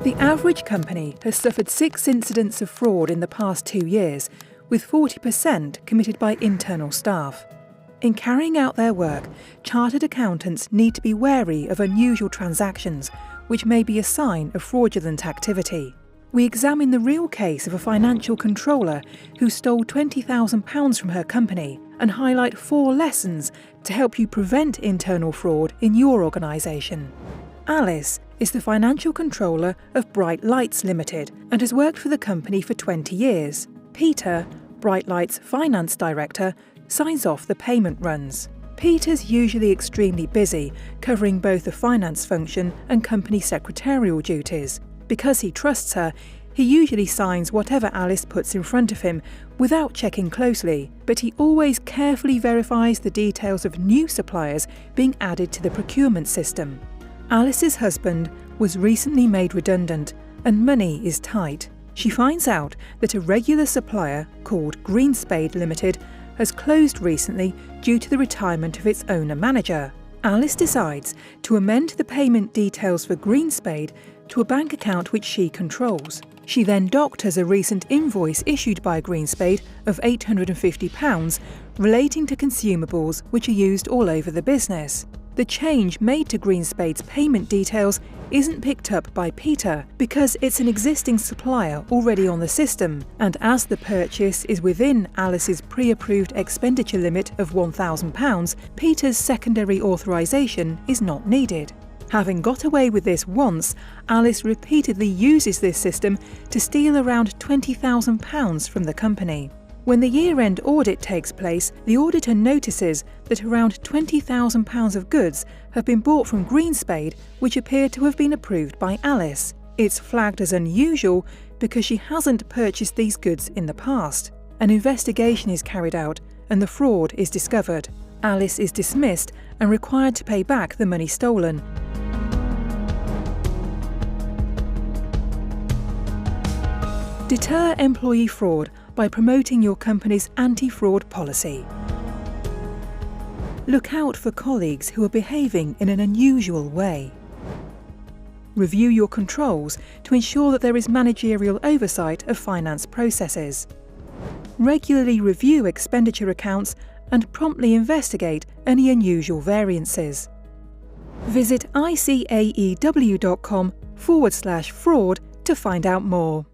The average company has suffered 6 incidents of fraud in the past 2 years, with 40% committed by internal staff. In carrying out their work, chartered accountants need to be wary of unusual transactions, which may be a sign of fraudulent activity. We examine the real case of a financial controller who stole £20,000 from her company and highlight 4 lessons to help you prevent internal fraud in your organisation. Alice is the financial controller of Bright Lights Limited and has worked for the company for 20 years. Peter, Bright Lights finance director, signs off the payment runs. Peter's usually extremely busy, covering both the finance function and company secretarial duties. Because he trusts her, he usually signs whatever Alice puts in front of him without checking closely, but he always carefully verifies the details of new suppliers being added to the procurement system. Alice's husband was recently made redundant and money is tight. She finds out that a regular supplier called Greenspade Limited has closed recently due to the retirement of its owner-manager. Alice decides to amend the payment details for Greenspade to a bank account which she controls. She then doctors a recent invoice issued by Greenspade of £850 relating to consumables which are used all over the business. The change made to Greenspade's payment details isn't picked up by Peter because it's an existing supplier already on the system, and as the purchase is within Alice's pre-approved expenditure limit of £1,000, Peter's secondary authorisation is not needed. Having got away with this once, Alice repeatedly uses this system to steal around £20,000 from the company. When the year-end audit takes place, the auditor notices that around £20,000 of goods have been bought from Greenspade which appear to have been approved by Alice. It's flagged as unusual because she hasn't purchased these goods in the past. An investigation is carried out and the fraud is discovered. Alice is dismissed and required to pay back the money stolen. Deter employee fraud by promoting your company's anti-fraud policy. Look out for colleagues who are behaving in an unusual way. Review your controls to ensure that there is managerial oversight of finance processes. Regularly review expenditure accounts and promptly investigate any unusual variances. Visit ICAEW.com/fraud to find out more.